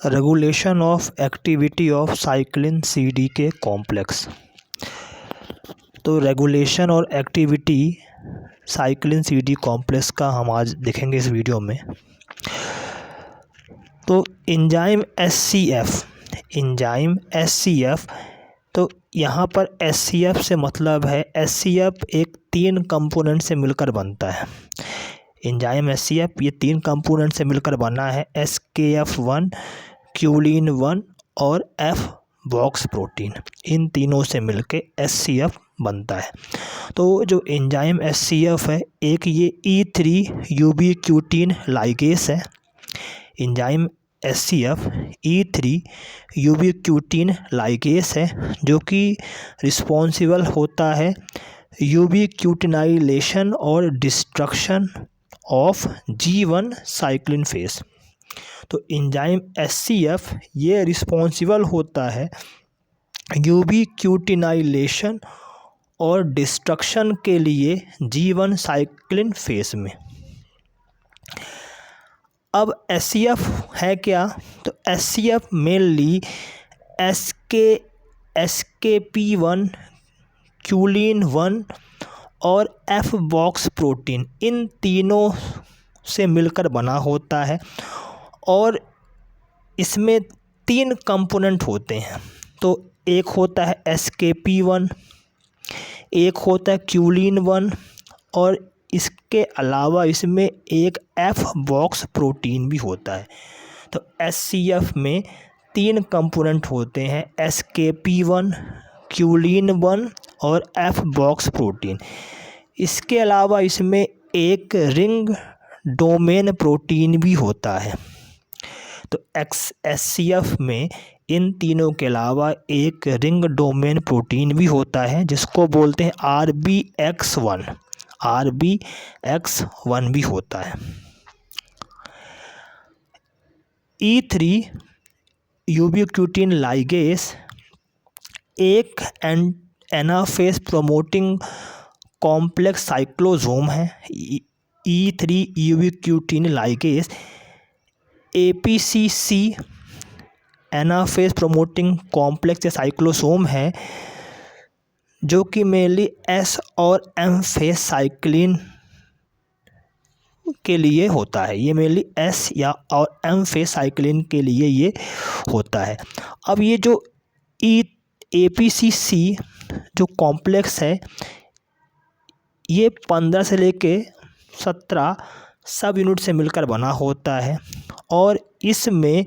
Regulation of activity of cyclin CDK complex. तो regulation और activity cyclin CD complex का हम आज देखेंगे इस वीडियो में। तो एंजाइम SCF, तो यहाँ पर SCF से मतलब है SCF एक 3 कंपोनेंट से मिलकर बनता है। एंजाइम SCF ये 3 कंपोनेंट से मिलकर बना है, SKF1, क्यूलिन 1 और F बॉक्स प्रोटीन। इन तीनों से मिलके SCF बनता है। तो जो एंजाइम SCF है, एक ये E3 यूबीक्यूटिन लाइगेस है। Enzyme SCF E3 ubiquitin ligase है, जो कि रिस्पॉन्सिबल होता है यूबीक्यूटिनाइलेशन और destruction of G1 cyclin face. तो एंजाइम SCF ये रिस्पॉन्सिबल होता है यूबीक्यूटिनाइलेशन और डिस्ट्रक्शन के लिए G1 साइक्लिन फेस में। अब SCF है क्या? तो SCF मेनली SKP1, क्यूलिन 1 और F बॉक्स प्रोटीन, इन तीनों से मिलकर बना होता है और इसमें 3 कंपोनेंट होते हैं। तो एक होता है SKP1, एक होता है क्यूलिन 1 और इसके अलावा इसमें एक F बॉक्स प्रोटीन भी होता है। तो SCF में 3 कंपोनेंट होते हैं, SKP1, क्यूलिन 1 और F बॉक्स प्रोटीन। इसके अलावा इसमें एक रिंग डोमेन प्रोटीन भी होता है। तो SCF में इन तीनों के अलावा एक रिंग डोमेन प्रोटीन भी होता है, जिसको बोलते हैं RBX1 भी होता है। E3 यूबीक्यूटिन लाइगेस एक एनाफेज प्रोमोटिंग कॉम्प्लेक्स साइक्लोसोम है। E3 ubiquitin ligase APCC anaphase promoting complex या साइक्लोसोम है, जो कि मेनली S और M फेज साइक्लिन के लिए होता है। ये मेनली S या और M फेज साइक्लिन के लिए ये होता है। अब ये जो APCC जो कॉम्प्लेक्स है, ये 15 से लेके 17 सब यूनिट से मिलकर बना होता है और इसमें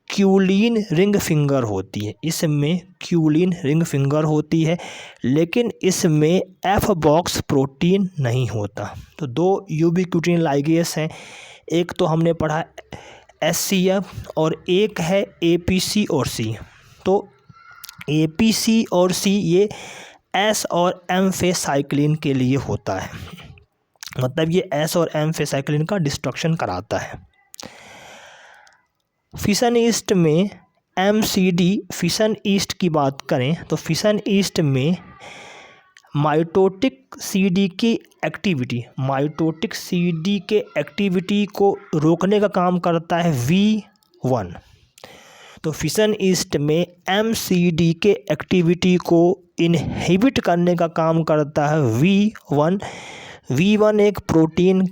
क्यूलिन रिंग फिंगर होती है, लेकिन इसमें F बॉक्स प्रोटीन नहीं होता। तो 2 यूबीक्यूटिन लाइगेस हैं, एक तो हमने पढ़ा SCF और एक है APC और C। तो APC और C ये S और M फेज साइक्लिन के लिए होता है, मतलब ये S और M फेज साइक्लिन का डिस्ट्रक्शन कराता है। फिशन ईस्ट में MCD, फिशन ईस्ट की बात करें तो फिशन ईस्ट में माइटोटिक CD की एक्टिविटी को रोकने का काम करता है V1। तो फिशन ईस्ट में MCD के एक्टिविटी को इनहिबिट करने का काम करता है V1। V1 एक प्रोटीन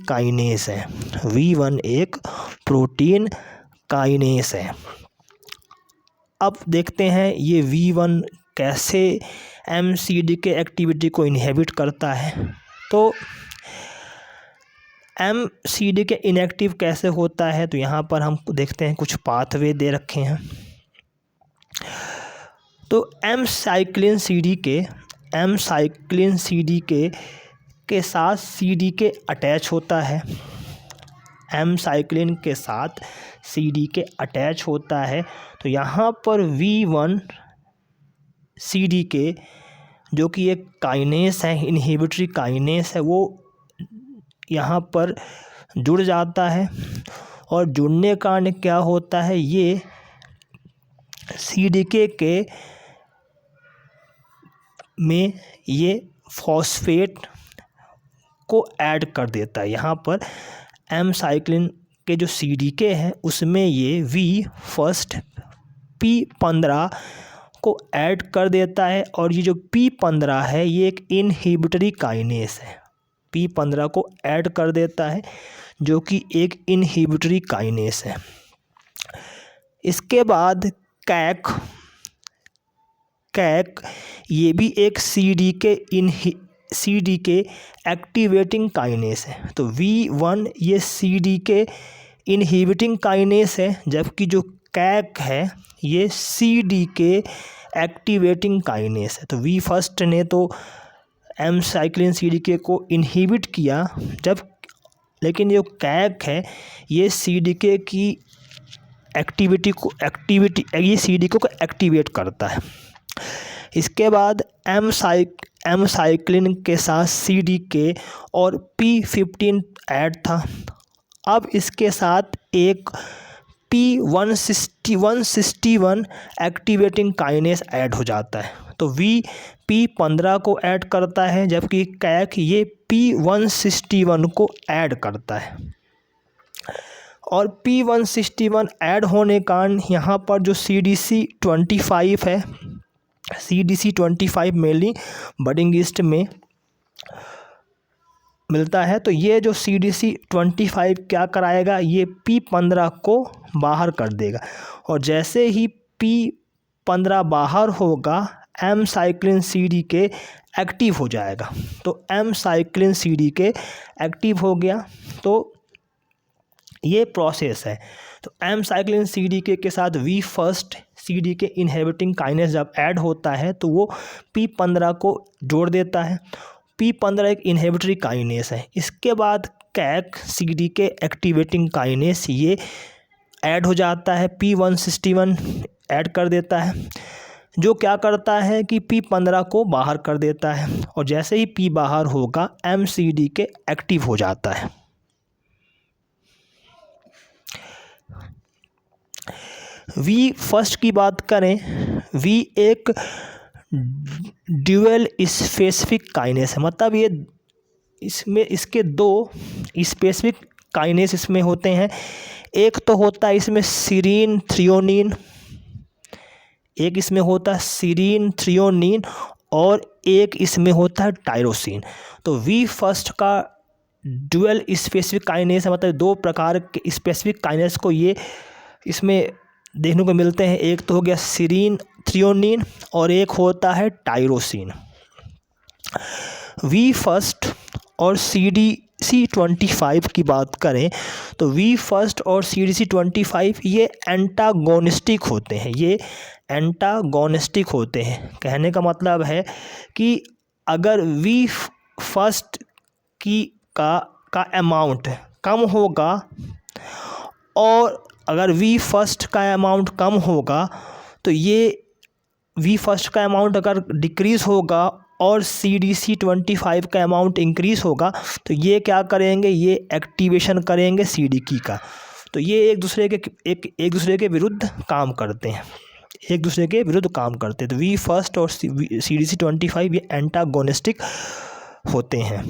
काइनेस है। अब देखते हैं ये V1 कैसे MCD के एक्टिविटी को इनहिबिट करता है। तो MCD के इनएक्टिव कैसे होता है, तो यहाँ पर हम देखते हैं कुछ पाथवे दे रखे हैं। तो M साइक्लिन CDK के साथ CDK अटैच होता है। M साइक्लिन के साथ CDK अटैच होता है। तो यहाँ पर V1 CDK जो कि एक काइनेस है, इनहिबिटरी काइनेस है, वो यहाँ पर जुड़ जाता है और जुड़ने के कारण क्या होता है, ये CDK के में ये फॉस्फेट को ऐड कर देता है। यहाँ पर M साइक्लिन के जो CDK है उसमें ये V फर्स्ट P15 को ऐड कर देता है, और ये जो P15 है ये एक इनहिबिटरी काइनेस है, P15 को ऐड कर देता है जो कि एक इनहिबिटरी काइनेस है। इसके बाद कैक ये भी एक CDK एक्टिवेटिंग काइनेस है। तो V1 ये CDK इनहिबिटिंग काइनेस है, जबकि जो कैक है ये CDK एक्टिवेटिंग काइनेस है। तो V फर्स्ट ने तो एम साइक्लिन CDK को इनहिबिट किया, लेकिन जो कैक है ये CDK की ये CDK को एक्टिवेट करता है। इसके बाद एम साइक्लिन के साथ CDK और P15 ऐड था। अब इसके साथ एक P161 एक्टिवेटिंग काइनेस ऐड हो जाता है। तो V P15 को ऐड करता है, जबकि कैक ये P161 को ऐड करता है। और P161 ऐड होने के कारण यहाँ पर जो CDC25 है, CDC25 मेनली बडिंग ईस्ट में मिलता है। तो ये जो CDC25 क्या कराएगा, ये P15 को बाहर कर देगा, और जैसे ही P15 बाहर होगा एम साइक्लिन CDK एक्टिव हो जाएगा। तो एम साइक्लिन CDK एक्टिव हो गया, तो ये प्रोसेस है। तो एम साइक्लिन CDK के साथ V first CDK inhibiting kinase जब ऐड होता है तो वो P15 को जोड़ देता है। P15 एक इनहिबिटरी काइनेस है। इसके बाद कैक CDK एक्टिवेटिंग काइनेस ये ऐड हो जाता है, P161 ऐड कर देता है, जो क्या करता है कि P15 को बाहर कर देता है, और जैसे ही P बाहर होगा एम CDK एक्टिव हो जाता है। V फर्स्ट की बात करें, V एक ड्यूअल स्पेसिफिक काइनेस है, मतलब ये इसके दो स्पेसिफिक काइनेस इसमें होते हैं। एक तो होता है इसमें सीरीन थ्रियोनिन, एक इसमें होता है सीरीन थ्रियोनिन, और एक इसमें होता है टायरोसिन। तो V फर्स्ट का ड्यूअल स्पेसिफिक काइनेस है, मतलब दो प्रकार के स्पेसिफिक काइनेस को ये इसमें देखने को मिलते हैं। एक तो हो गया सीरीन थ्रियोनिन और एक होता है टायरोसिन। V फर्स्ट और CDC25 की बात करें तो V फर्स्ट और CDC25 ये एंटागोनिस्टिक होते हैं, ये एंटागोनिस्टिक होते हैं। कहने का मतलब है कि अगर V फर्स्ट का अमाउंट कम होगा, और अगर V फर्स्ट का अमाउंट कम होगा तो ये V फर्स्ट का अमाउंट अगर डिक्रीज़ होगा और CDC25 का अमाउंट इंक्रीज़ होगा, तो ये क्या करेंगे, ये एक्टिवेशन करेंगे CDK का। तो ये एक दूसरे के विरुद्ध काम करते हैं, एक दूसरे के विरुद्ध काम करते हैं। तो V फर्स्ट और CDC25 ये एंटागोनिस्टिक होते हैं।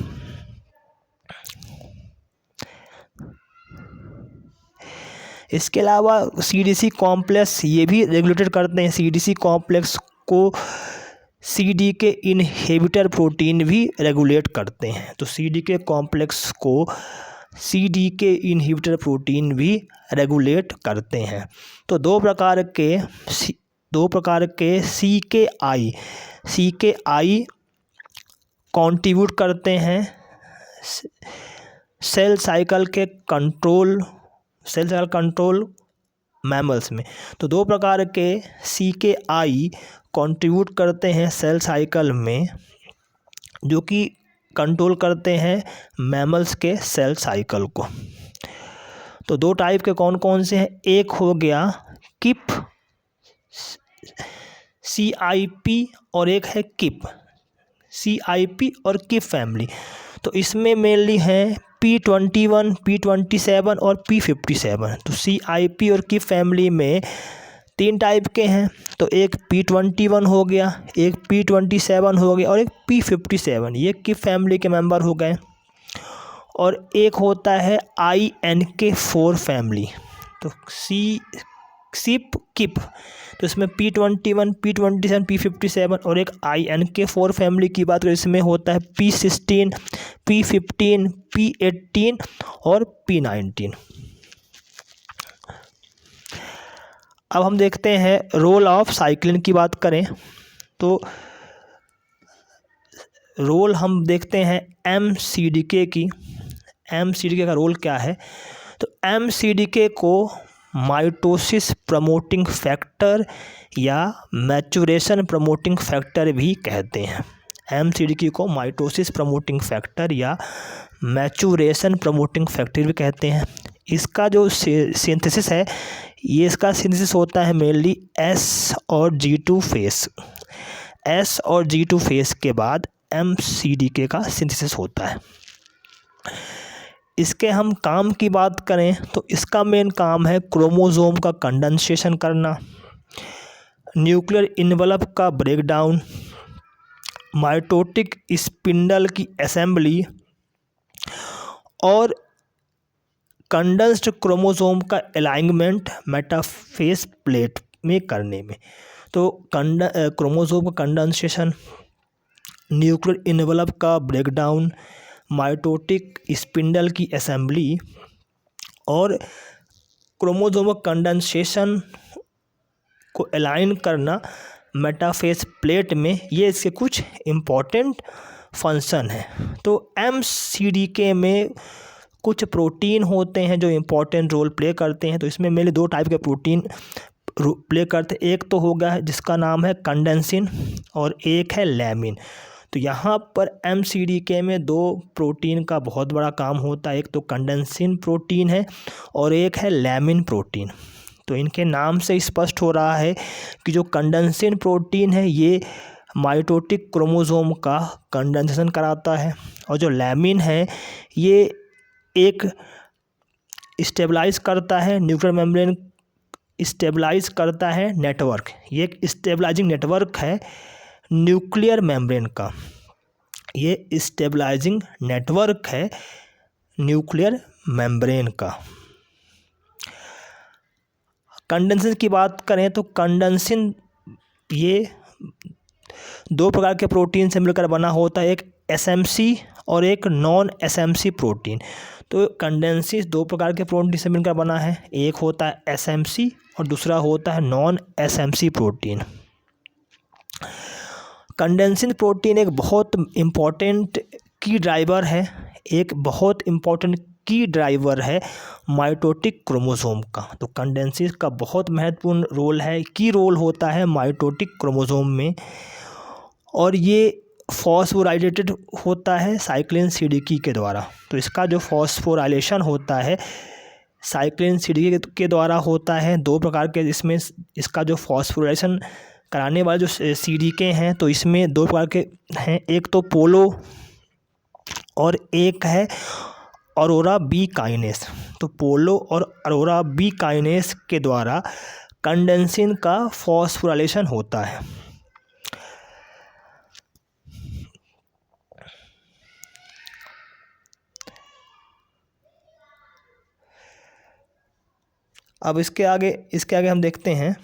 इसके अलावा CDC कॉम्प्लेक्स ये भी रेगुलेटेड करते हैं। CDC कॉम्प्लेक्स को CDK इनहिबिटर प्रोटीन भी रेगुलेट करते हैं। तो CDK कॉम्प्लेक्स को CDK इनहिबिटर प्रोटीन भी रेगुलेट करते हैं। तो दो प्रकार के CKI कंट्रीब्यूट करते हैं सेल साइकिल कंट्रोल मैमल्स में। तो दो प्रकार के CKI कंट्रीब्यूट करते हैं सेल साइकिल में, जो कि कंट्रोल करते हैं मैमल्स के सेल साइकिल को। तो दो टाइप के कौन कौन से हैं, एक हो गया किप CIP और एक है किप CIP और किप फैमिली। तो इसमें मेनली हैं P21, P27 और P57। तो CIP और किप फैमिली में तीन टाइप के हैं। तो एक P21 हो गया, एक P27 हो गया और एक P57, ये किप फैमिली के मेंबर हो गए। और एक होता है INK4 फैमिली, तो सिप किप, तो इसमें P21, P27, P57 और एक INK4 फैमिली की बात करें इसमें होता है P16, P15, P18 और P19। अब हम देखते हैं रोल ऑफ साइक्लिन की बात करें तो रोल हम देखते हैं MCDK की। MCDK का रोल क्या है, तो MCDK को माइटोसिस प्रमोटिंग फैक्टर या मैचुरेशन प्रमोटिंग फैक्टर भी कहते हैं। MCDK को माइटोसिस प्रमोटिंग फैक्टर या मैचुरेशन प्रमोटिंग फैक्टर भी कहते हैं। इसका जो सिंथेसिस है, ये इसका सिंथेसिस होता है मेनली S और G2 फेस। S और G2 फेस के बाद MCDK का सिंथेसिस होता है। इसके हम काम की बात करें तो इसका मेन काम है क्रोमोसोम का कंडेंसेशन करना, न्यूक्लियर इन्वलप का ब्रेकडाउन, माइटोटिक स्पिंडल की असेंबली और कंडेंस्ड क्रोमोसोम का अलाइनमेंट मेटाफेस प्लेट में करने में। तो क्रोमोसोम का कंडेंसेशन, न्यूक्लियर इन्वलप का ब्रेकडाउन, माइटोटिक स्पिंडल की असेंबली और क्रोमोसोम कंडेंसेशन को अलाइन करना मेटाफेस प्लेट में, ये इसके कुछ इम्पॉर्टेंट फंक्शन है। तो MCDK में कुछ प्रोटीन होते हैं जो इम्पॉर्टेंट रोल प्ले करते हैं। तो इसमें मेनली दो टाइप के प्रोटीन प्ले करते हैं, एक तो होगा जिसका नाम है कंडेंसिन और एक है लैमिन। तो यहाँ पर MCDK में दो प्रोटीन का बहुत बड़ा काम होता है, एक तो कंडेंसिन प्रोटीन है और एक है लैमिन प्रोटीन। तो इनके नाम से स्पष्ट हो रहा है कि जो कंडेंसिन प्रोटीन है ये माइटोटिक क्रोमोसोम का कंडेंसेशन कराता है और जो लैमिन है ये एक स्टेबलाइज करता है, न्यूक्लियर मेम्ब्रेन स्टेबलाइज करता है नेटवर्क। ये एक स्टेबलाइजिंग नेटवर्क है न्यूक्लियर मेम्ब्रेन का, ये स्टेबलाइजिंग नेटवर्क है न्यूक्लियर मेम्ब्रेन का। कंडेंसिन की बात करें तो कंडेंसिन ये दो प्रकार के प्रोटीन से मिलकर बना होता है, एक SMC और एक नॉन SMC प्रोटीन। तो कंडेंसिन दो प्रकार के प्रोटीन से मिलकर बना है, एक होता है SMC और दूसरा होता है नॉन SMC प्रोटीन। कंडेंसिन प्रोटीन एक बहुत इम्पॉर्टेंट की ड्राइवर है, एक बहुत इम्पॉर्टेंट की ड्राइवर है माइटोटिक क्रोमोसोम का। तो कंडेंसिन का बहुत महत्वपूर्ण रोल है, की रोल होता है माइटोटिक क्रोमोसोम में और ये फॉस्फोराइलेटेड होता है साइक्लिन CDK के द्वारा। तो इसका जो फॉस्फोराइलेशन होता है साइक्लिन CDK के द्वारा होता है। दो प्रकार के इसमें इसका जो फॉस्फोराइलेशन कराने वाले जो CDK हैं तो इसमें दो प्रकार के हैं, एक तो पोलो और एक है अरोरा B काइनेस। तो पोलो और अरोरा B काइनेस के द्वारा कंडेंसिन का फॉस्फोराइलेशन होता है। अब इसके आगे हम देखते हैं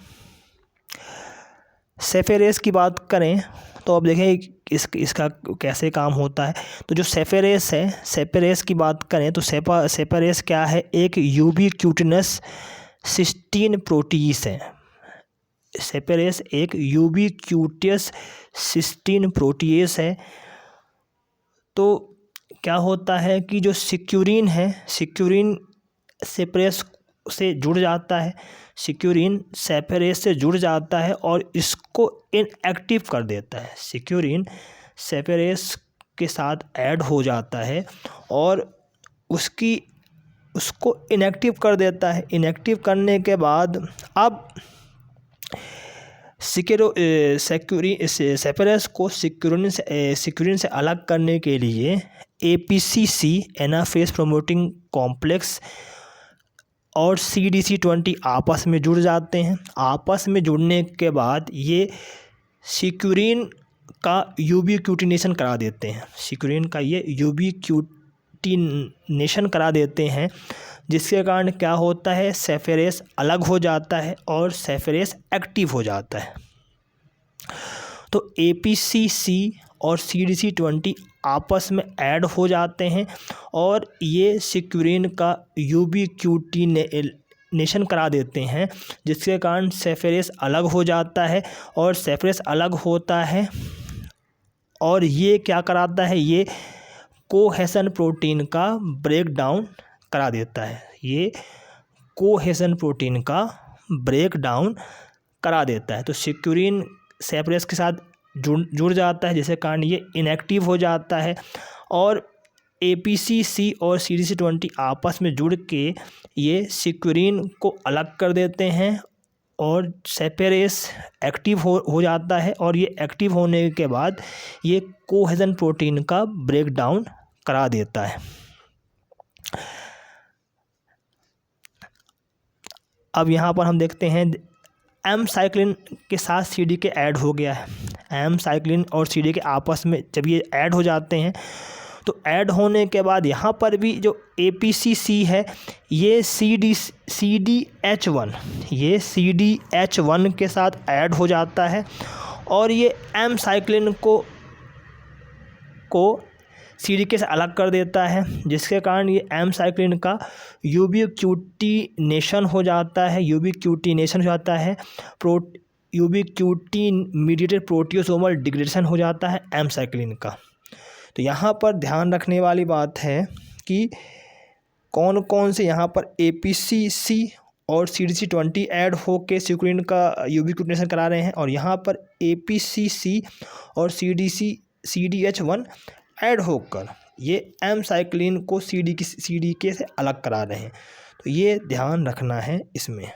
सेफेरेस की बात करें तो अब देखें इसका कैसे काम होता है। तो जो सेफेरेस है, सेफेरेस की बात करें तो सेफेरेस क्या है, एक यूबिक्यूटिनस सिस्टीन प्रोटीज है। सेफेरेस एक यूबिक्यूटियस सिस्टीन प्रोटीज है। तो क्या होता है कि जो सिक्यूरिन है, सिक्यूरिन सेफेरेस से जुड़ जाता है, सिक्यूरिन सेफेरेस से जुड़ जाता है और इसको इनएक्टिव कर देता है। सिक्यूरिन सेफेरेस के साथ ऐड हो जाता है और उसको इनएक्टिव कर देता है। इनएक्टिव करने के बाद अब सेफेरेस को सिक्यूरिन से अलग करने के लिए APCC एनाफेज प्रोमोटिंग कॉम्प्लेक्स और CDC20 आपस में जुड़ जाते हैं। आपस में जुड़ने के बाद ये सिक्यूरिन का यूबिक्यूटिनेशन करा देते हैं। सिक्यूरिन का ये यूबिक्यूटिनेशन यूबिक्यूटिनेशन करा देते हैं, जिसके कारण क्या होता है, सल्फेरेस अलग हो जाता है और सल्फेरेस एक्टिव हो जाता है। तो APCC और CDC20 आपस में ऐड हो जाते हैं और ये सिक्यूरिन का यूबिक्यूटिनेशन करा देते हैं, जिसके कारण सल्फेरेस अलग हो जाता है और सल्फेरेस अलग होता है और ये क्या कराता है, ये कोहेसन प्रोटीन का ब्रेक डाउन करा देता है। ये कोहेसन प्रोटीन का ब्रेक डाउन करा देता है। तो सिक्यूरिन सल्फेरेस के साथ जुड़ जाता है, जिसके कारण ये इनएक्टिव हो जाता है और APCC और CDC20 आपस में जुड़ के ये सिक्यूरिन को अलग कर देते हैं और सल्फेरेस एक्टिव हो जाता है और ये एक्टिव होने के बाद ये कोहेजन प्रोटीन का ब्रेक डाउन करा देता है। अब यहाँ पर हम देखते हैं एम साइक्लिन के साथ CDK ऐड हो गया है। एम साइक्लिन और CDK आपस में जब ये ऐड हो जाते हैं तो ऐड होने के बाद यहाँ पर भी जो APCC है ये CDH1 के साथ ऐड हो जाता है और ये एम साइक्लिन को CDK से अलग कर देता है, जिसके कारण ये एम साइक्लिन का यूबिक्यूटिनेशन हो जाता है। यूबिक्यूटिन मीडिएटेड प्रोटियोसोमल डिग्रेडेशन हो जाता है एम साइक्लिन का। तो यहाँ पर ध्यान रखने वाली बात है कि कौन कौन से यहाँ पर APCC और CDC20 ऐड होके सिक्यूरिन का यूबिक्यूटिनेशन करा रहे हैं और यहाँ पर APCC और CDH1 ऐड होकर ये एम साइक्लिन को CDK से अलग करा रहे हैं। तो ये ध्यान रखना है इसमें।